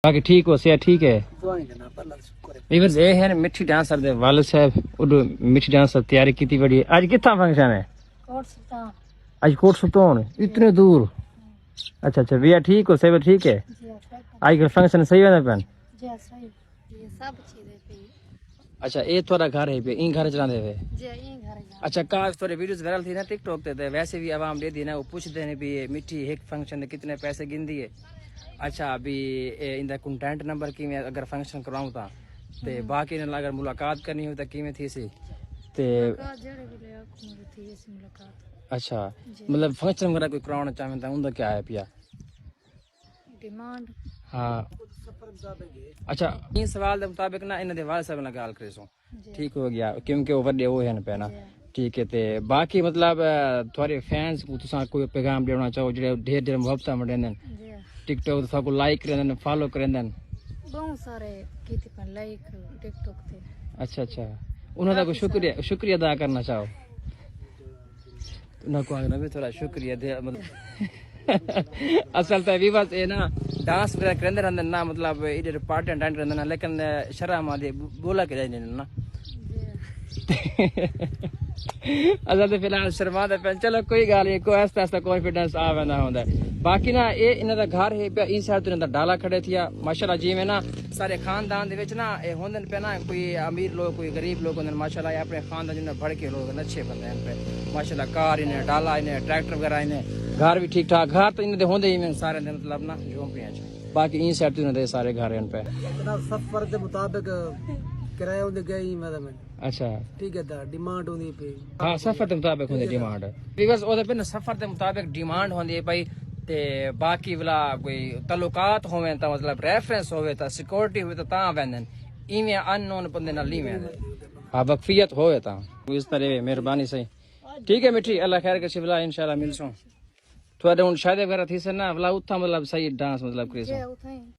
باقی ٹھیک ہو سیا ٹھیک ہے ویورز اے ہے مٹھی ڈانسر دے والد صاحب اڈو مٹھی ڈانسر تیاری کیتی بڑی اج کتھا فنکشن ہے کوٹ سلطان اج کوٹ سلطان اتنے دور اچھا اچھا بھیا ٹھیک ہو سیب ٹھیک ہے جی اج کل فنکشن صحیح ہوتا پین جی صحیح یہ سب چیزیں پہ اچھا اے تھوڑا گھر ہے پہ این گھر چلاندے ہوئے جی این گھر جا اچھا کاش تھوڑے ویڈیوز وائرل تھی نا ٹک ٹاک تے ویسے بھی عوام دے دی نا وہ پوچھتے ہیں بھی یہ مٹھی ایک فنکشن دے کتنے پیسے گندی ہے اچھا ابھی ان دا کنٹینٹ نمبر کی میں اگر فنکشن کراؤں تا تے باقی نے اگر ملاقات کرنی ہو تا کیویں تھی سی تے جڑے بھی لے کو تھی اس ملاقات اچھا مطلب فنکشن وغیرہ کوئی کرانا چاہیں تا ان دا کیا ہے پیا ڈیمانڈ ہاں اچھا این سوال دے مطابق نا انہاں دے والد صاحب نال گل کریسوں ٹھیک ہو گیا کیونکہ وہ وڈے وہ ہیں پہنا ٹھیک ہے تے باقی مطلب تھوڑے فینس کو تساں کوئی پیغام دینا چاہو جڑے ڈھیر ڈھیر محبت منڈن جی ٹک ٹاک تساں کو لائک کرن فالو کرن بہت سارے کیتے پر لائک ٹک ٹاک تے اچھا اچھا انہاں دا کوئی شکریہ ادا کرنا چاہو انہاں کو اگر بھی تھوڑا شکریہ دے اصل تے بھی بس اے نا ڈانس وغیرہ کرندے رہندے نا مطلب ایڈے پارٹی اٹینڈ کرندے نا لیکن شرم آدی بولا کے جائے نا اصل تے فی الحال شرما دے پین چلو کوئی گل نہیں کوئی آہستہ آہستہ کانفیڈنس آ ویندا ہوندا ہے باقی نا اے انہاں دا گھر ہے پیا این سائڈ تو انہاں دا ڈالا کھڑے تھیا ماشاءاللہ جی میں نا سارے خاندان دے وچ نا اے ہوندن پہ نا کوئی امیر لوگ کوئی غریب لوگ ہوندن ماشاءاللہ اے اپنے خاندان جن بڑھ کے لوگ اچھے بندے ہیں پہ ماشاءاللہ کار انہیں ڈالا انہیں ٹریکٹر وغیرہ انہیں گھر بھی ٹھیک ٹھاک گھر تو انہیں دے ہوندے ہی میں سارے دے مطلب نا جھونپڑیاں چ باقی این سائڈ تو انہیں دے سارے گھر ہیں پہ سفر دے مطابق کرایہ ہوندے گئی مطلب اچھا ٹھیک ہے دا ڈیمانڈ ہوندی پئی ہاں سفر دے مطابق ہوندی ڈیمانڈ بیکاز او دے پہ سفر دے مطابق ڈیمانڈ ہوندی ہے بھائی تے باقی ولا کوئی تعلقات ہوویں تا مطلب ریفرنس ہوے تا سیکورٹی ہوے تا ویندن ایویں ان نون بندے نال نہیں ویندے ہاں وقفیت ہوے تا اس طرح مہربانی صحیح ٹھیک ہے مٹھی اللہ خیر کرے ولا انشاءاللہ ملسوں تھوڑے ہن شادی وغیرہ تھی سے نا ولا اتھا مطلب صحیح ڈانس مطلب کریسوں